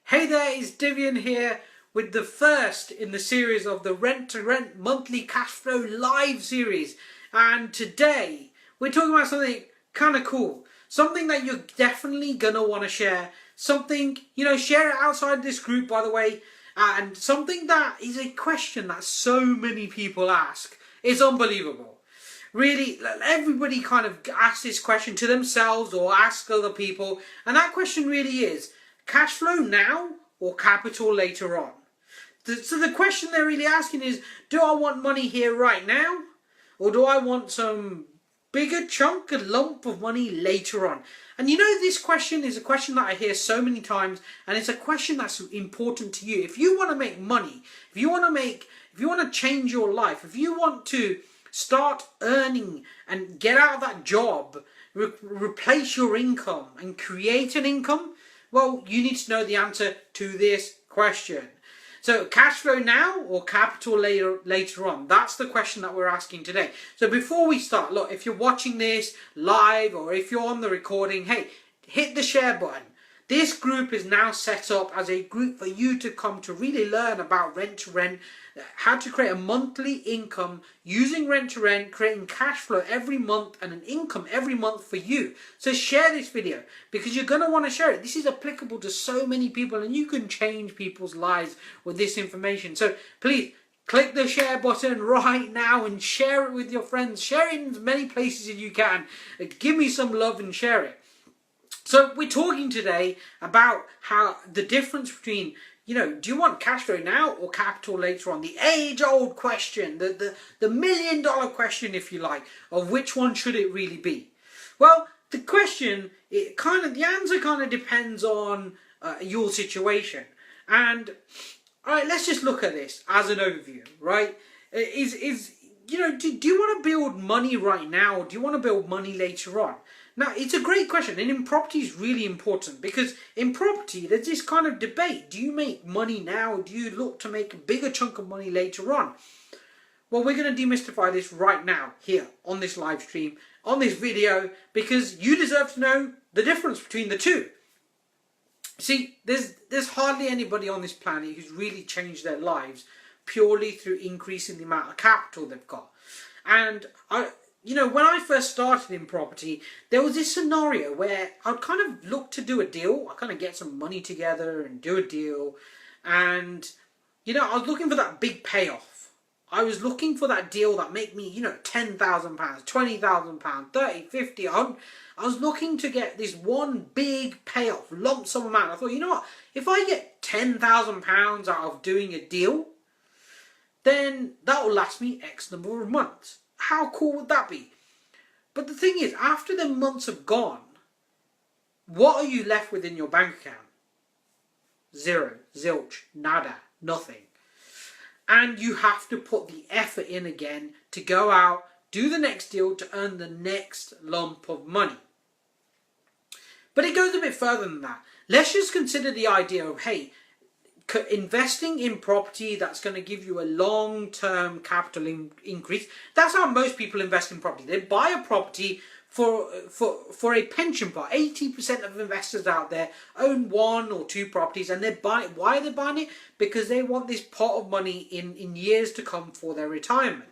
Hey there, it's Divian here with the first in the series of the Rent to Rent Monthly Cashflow Live series. And today we're talking about something kind of cool. Something that you're definitely going to want to share. Something, share it outside this group, by the way. And something that is a question that so many people ask. It's unbelievable. Really, everybody kind of asks this question to themselves or ask other people. And that question really is, cash flow now or capital later on? So the question they're really asking is, do I want money here right now? Or do I want some bigger chunk, a lump of money later on? And this question is a question that I hear so many times, and it's a question that's important to you. If you want to make money, if you want to change your life, if you want to start earning and get out of that job, replace your income and create an income, well, you need to know the answer to this question. So cash flow now or capital later on? That's the question that we're asking today. So before we start, look, if you're watching this live or if you're on the recording, hey, hit the share button. This group is now set up as a group for you to come to really learn about rent to rent, how to create a monthly income using rent to rent, creating cash flow every month and an income every month for you. So share this video because you're going to want to share it. This is applicable to so many people and you can change people's lives with this information. So please click the share button right now and share it with your friends. Share it in as many places as you can. Give me some love and share it. So we're talking today about how the difference between, do you want cash flow now or capital later on? The age-old question, the million-dollar question, if you like, of which one should it really be? Well, the question, the answer kind of depends on your situation. And all right, let's just look at this as an overview, right? Do you want to build money right now or do you want to build money later on? Now, it's a great question, and in property is really important because in property, there's this kind of debate. Do you make money now or do you look to make a bigger chunk of money later on? Well, we're going to demystify this right now, here, on this live stream, on this video, because you deserve to know the difference between the two. See, there's hardly anybody on this planet who's really changed their lives purely through increasing the amount of capital they've got. And when I first started in property, there was this scenario where I'd kind of look to do a deal. I kind of get some money together and do a deal. And, I was looking for that big payoff. I was looking for that deal that made me, £10,000, £20,000, 30, 50, 100. I was looking to get this one big payoff, lump sum amount. I thought, you know what? If I get £10,000 out of doing a deal, then that will last me X number of months. How cool would that be? But the thing is, after the months have gone, what are you left with in your bank account? Zero, zilch, nada, nothing. And you have to put the effort in again to go out, do the next deal to earn the next lump of money. But it goes a bit further than that. Let's just consider the idea of, hey, investing in property that's going to give you a long-term capital increase. That's how most people invest in property. They buy a property for a pension pot. 80% of investors out there own one or two properties and they buy it. Why are they buying it? Because they want this pot of money in years to come for their retirement.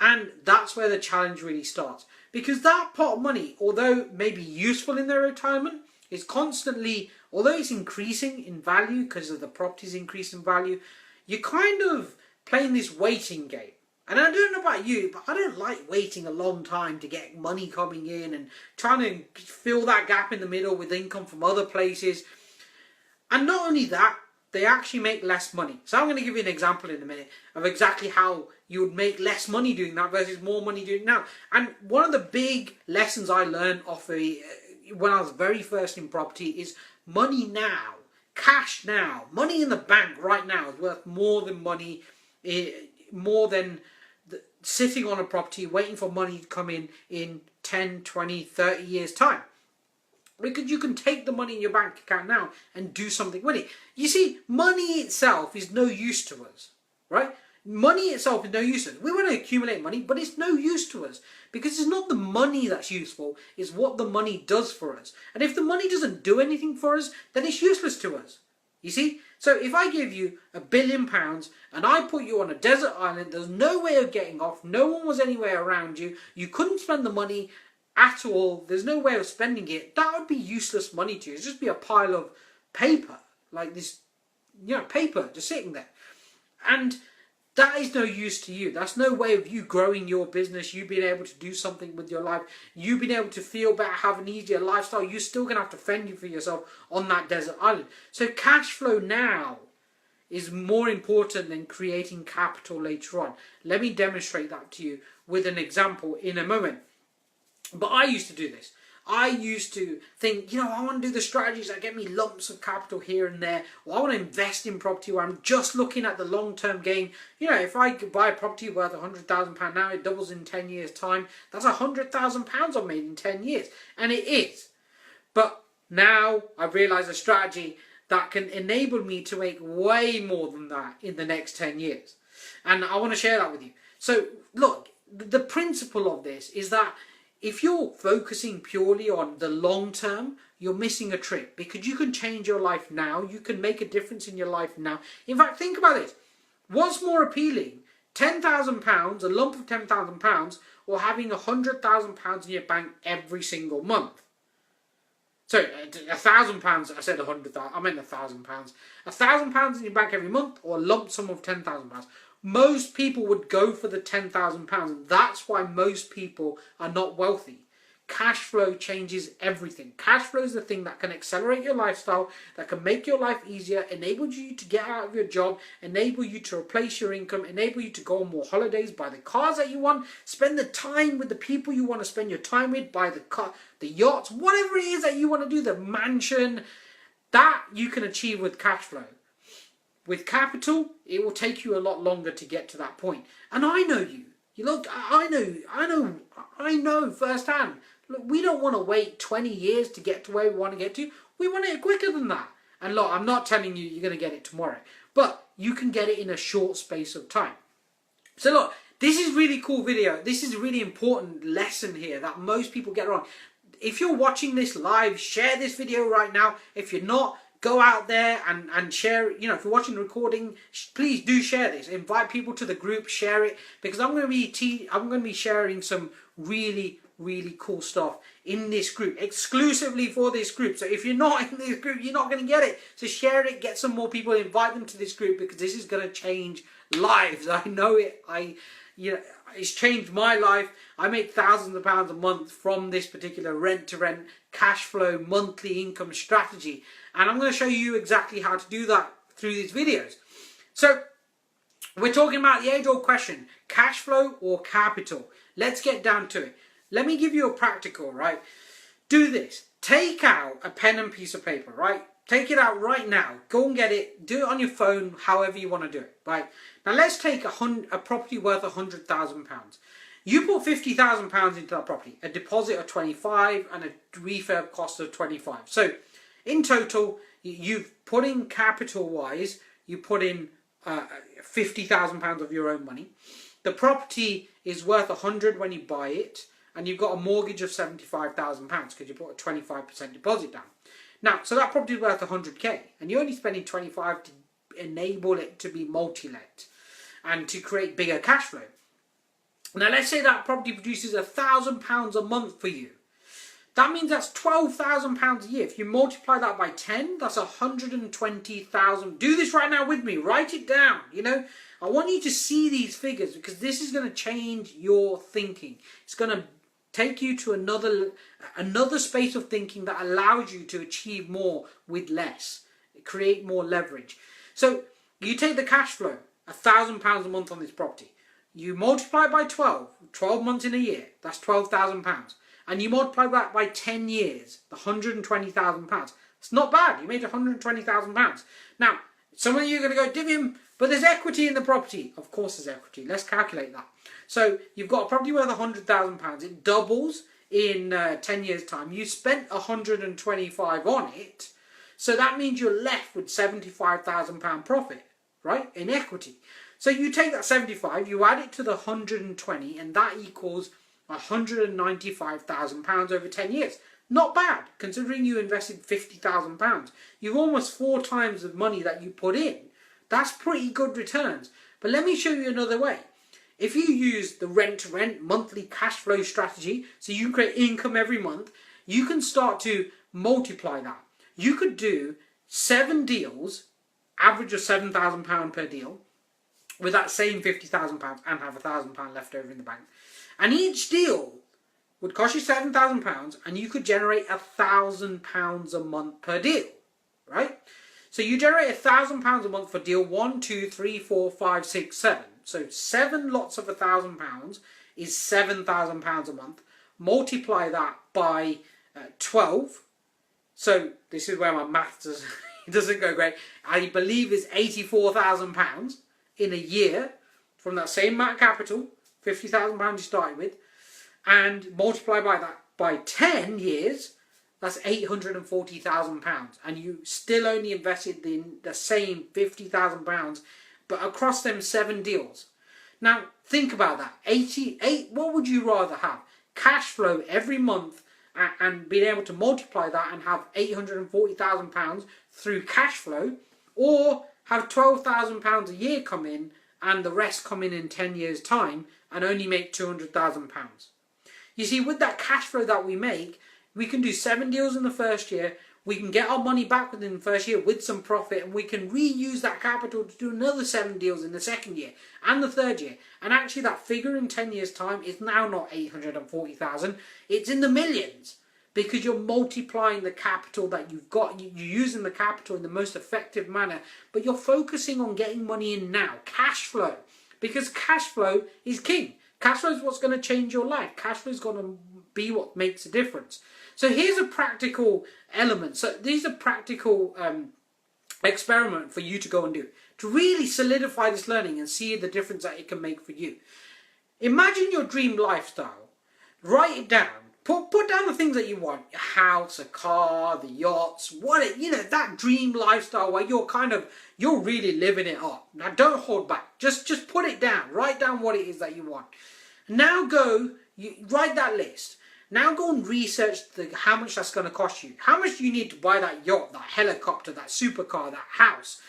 And that's where the challenge really starts. Because that pot of money, although may be useful in their retirement, is constantly, although it's increasing in value because of the property's increase in value, you're kind of playing this waiting game. And I don't know about you, but I don't like waiting a long time to get money coming in and trying to fill that gap in the middle with income from other places. And not only that, they actually make less money. So I'm going to give you an example in a minute of exactly how you would make less money doing that versus more money doing it now. And one of the big lessons I learned when I was very first in property is money now, cash now, money in the bank right now is worth more than sitting on a property waiting for money to come in 10, 20, 30 years time. Because you can take the money in your bank account now and do something with it. You see, money itself is no use to us, right? Money itself is no use to us. We want to accumulate money, but it's no use to us because it's not the money that's useful, it's what the money does for us. And if the money doesn't do anything for us, then it's useless to us. You see? So if I give you £1 billion and I put you on a desert island, there's no way of getting off, no one was anywhere around you, you couldn't spend the money at all, there's no way of spending it, that would be useless money to you. It'd just be a pile of paper, like this, paper just sitting there. And that is no use to you. That's no way of you growing your business, you being able to do something with your life, you being able to feel better, have an easier lifestyle. You're still going to have to fend for yourself on that desert island. So cash flow now is more important than creating capital later on. Let me demonstrate that to you with an example in a moment. But I used to do this. I used to think, I want to do the strategies that get me lumps of capital here and there. Or I want to invest in property where I'm just looking at the long-term gain. If I could buy a property worth £100,000 now, it doubles in 10 years' time. That's £100,000 I've made in 10 years. And it is. But now I've realised a strategy that can enable me to make way more than that in the next 10 years. And I want to share that with you. So, look, the principle of this is that if you're focusing purely on the long term, you're missing a trick, because you can change your life now. You can make a difference in your life now. In fact, think about this. What's more appealing? £10,000, a lump of £10,000, or having £100,000 in your bank every single month? Sorry, £1,000. I said 100,000. I meant £1,000. £1,000 in your bank every month, or a lump sum of £10,000. Most people would go for the £10,000, and that's why most people are not wealthy. Cash flow changes everything. Cash flow is the thing that can accelerate your lifestyle, that can make your life easier, enable you to get out of your job, enable you to replace your income, enable you to go on more holidays, buy the cars that you want, spend the time with the people you want to spend your time with, buy the car, the yachts, whatever it is that you want to do, the mansion, that you can achieve with cash flow. With capital, it will take you a lot longer to get to that point. And I know you. Look, I know firsthand. Look, we don't want to wait 20 years to get to where we want to get to. We want it quicker than that. And look, I'm not telling you you're going to get it tomorrow, but you can get it in a short space of time. So look, this is really cool video. This is a really important lesson here that most people get wrong. If you're watching this live, share this video right now. If you're not, go out there and share. If you're watching the recording, please do share this. Invite people to the group, share it, because I'm going to be sharing some really cool stuff in this group, exclusively for this group. So if you're not in this group, you're not going to get it. So share it, get some more people, invite them to this group, because this is going to change lives. I know it. It's changed my life. I make thousands of pounds a month from this particular rent-to-rent cash flow monthly income strategy. And I'm going to show you exactly how to do that through these videos. So we're talking about the age-old question, cash flow or capital. Let's get down to it. Let me give you a practical, right? Do this. Take out a pen and piece of paper, right? Take it out right now. Go and get it. Do it on your phone, however you want to do it, right? Now let's take a property worth £100,000. You put £50,000 into that property, a deposit of 25 and a refurb cost of 25. So in total, you've put in capital-wise, you put in £50,000 of your own money. The property is worth 100 when you buy it, and you've got a mortgage of £75,000 because you put a 25% deposit down. Now, so that property is worth 100k, and you're only spending 25 to enable it to be multi-let and to create bigger cash flow. Now, let's say that property produces £1,000 a month for you. That means that's £12,000 a year. If you multiply that by 10, that's 120,000. Do this right now with me. Write it down. I want you to see these figures, because this is going to change your thinking. It's going to take you to another space of thinking that allows you to achieve more with less, create more leverage. So you take the cash flow, £1,000 a month on this property. You multiply it by 12 months in a year, that's £12,000. And you multiply that by 10 years, the £120,000. It's not bad. You made £120,000. Now, some of you are going to go, Divium, but there's equity in the property. Of course there's equity. Let's calculate that. So you've got a property worth £100,000. It doubles in 10 years' time. You spent £125 on it. So that means you're left with £75,000 profit, right, in equity. So you take that 75, you add it to the 120, and that equals £195,000 over 10 years. Not bad, considering you invested £50,000. You've almost 4 times the money that you put in. That's pretty good returns. But let me show you another way. If you use the rent-to-rent monthly cash flow strategy, so you create income every month, you can start to multiply that. You could do 7 deals, average of £7,000 per deal, with that same £50,000 and have £1,000 left over in the bank. And each deal would cost you £7,000 and you could generate £1,000 a month per deal, right? So you generate £1,000 a month for deal 1, 2, 3, 4, 5, 6, 7. So 7 lots of £1,000 is £7,000 a month. Multiply that by 12. So this is where my math doesn't go great. I believe it's £84,000 in a year from that same amount of capital, £50,000 you started with, and multiply by that by 10 years, that's £840,000, and you still only invested in the same £50,000, but across them 7 deals. Now think about that. What would you rather have? Cash flow every month and being able to multiply that and have £840,000 through cash flow, or have £12,000 a year come in and the rest come in 10 years time and only make £200,000. You see, with that cash flow that we make, we can do 7 deals in the first year, we can get our money back within the first year with some profit, and we can reuse that capital to do another 7 deals in the second year and the third year. And actually that figure in 10 years time is now not 840,000, it's in the millions, because you're multiplying the capital that you've got. You're using the capital in the most effective manner, but you're focusing on getting money in now. Cash flow. Because cash flow is king. Cash flow is what's going to change your life. Cash flow is going to be what makes a difference. So here's a practical element. So these are practical experiment for you to go and do, to really solidify this learning and see the difference that it can make for you. Imagine your dream lifestyle. Write it down. Put down the things that you want: a house, a car, the yachts, that dream lifestyle where you're really living it up. Now don't hold back. Just put it down. Write down what it is that you want. Now write that list. Now go and research how much that's going to cost you. How much do you need to buy that yacht, that helicopter, that supercar, that house,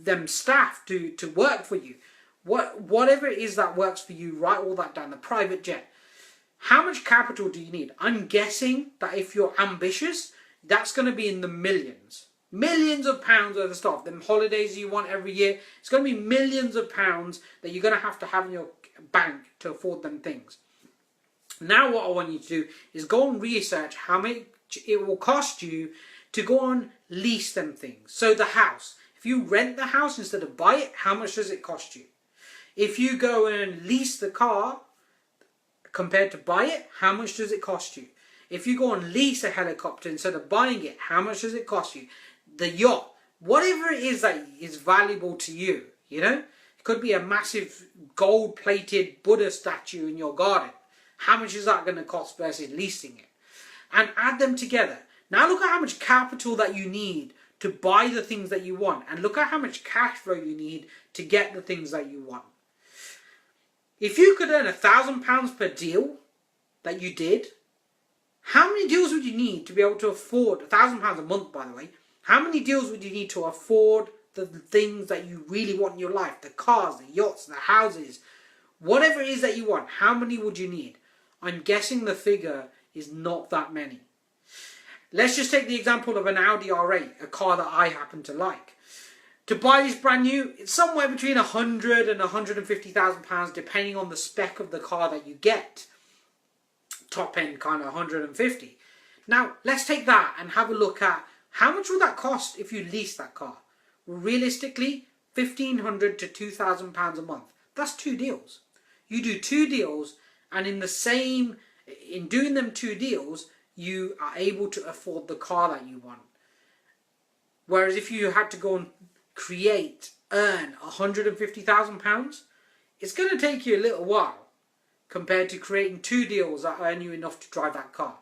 them staff to work for you. Whatever it is that works for you, write all that down. The private jet. How much capital do you need? I'm guessing that if you're ambitious, that's going to be in the millions. Millions of pounds worth of stuff. Them holidays you want every year, it's going to be millions of pounds that you're going to have in your bank to afford them things. Now what I want you to do is go and research how much it will cost you to go and lease them things. So the house. If you rent the house instead of buy it, how much does it cost you? If you go and lease the car compared to buy it, how much does it cost you? If you go and lease a helicopter instead of buying it, how much does it cost you? The yacht, whatever it is that is valuable to you, it could be a massive gold-plated Buddha statue in your garden. How much is that going to cost versus leasing it? And add them together. Now look at how much capital that you need to buy the things that you want, and look at how much cash flow you need to get the things that you want. If you could earn £1,000 per deal that you did, how many deals would you need to be able to afford £1,000 a month, by the way? How many deals would you need to afford the things that you really want in your life? The cars, the yachts, the houses, whatever it is that you want. How many would you need? I'm guessing the figure is not that many. Let's just take the example of an Audi R8, a car that I happen to like. To buy this brand new, it's somewhere between £100,000 and £150,000, depending on the spec of the car that you get. Top end, kind of 150. Now, let's take that and have a look at how much will that cost if you lease that car. Well, realistically, £1,500 to £2,000 a month. That's 2 deals. You do 2 deals, and in doing them 2 deals, you are able to afford the car that you want. Whereas if you had to go and earn £150,000, it's going to take you a little while compared to creating 2 deals that earn you enough to drive that car.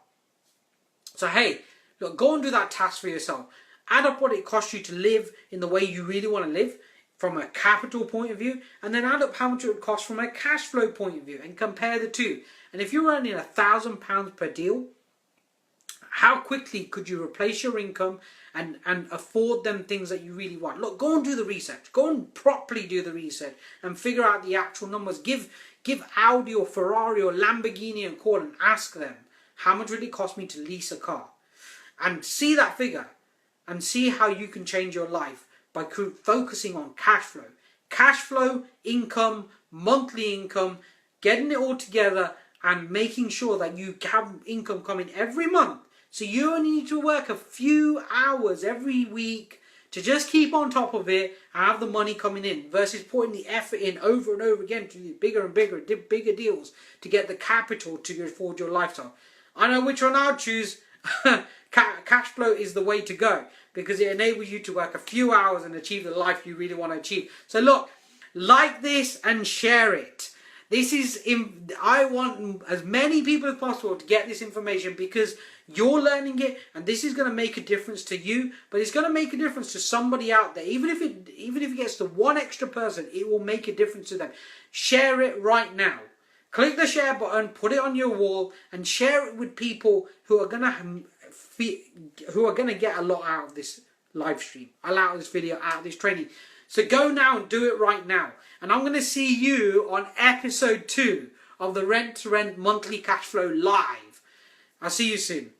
So hey, look, go and do that task for yourself. Add up what it costs you to live in the way you really want to live from a capital point of view, and then add up how much it would cost from a cash flow point of view, and compare the two. And if you're earning £1,000 per deal, how quickly could you replace your income and afford them things that you really want? Look, go and do the research. Go and properly do the research and figure out the actual numbers. Give Audi or Ferrari or Lamborghini a call and ask them, how much would it cost me to lease a car? And see that figure and see how you can change your life by focusing on cash flow. Cash flow, income, monthly income, getting it all together and making sure that you have income coming every month. So you only need to work a few hours every week to just keep on top of it and have the money coming in, versus putting the effort in over and over again to do bigger and bigger deals to get the capital to afford your lifestyle. I know which one I'll choose. Cash flow is the way to go because it enables you to work a few hours and achieve the life you really want to achieve. So look, like this and share it. I want as many people as possible to get this information because you're learning it, and this is going to make a difference to you, but it's going to make a difference to somebody out there. Even if it gets to one extra person, it will make a difference to them. Share it right now. Click the share button, put it on your wall, and share it with people who are going to get a lot out of this live stream, out of this video, out of this training. So go now and do it right now. And I'm going to see you on episode 2 of the Rent to Rent Monthly Cashflow Live. I'll see you soon.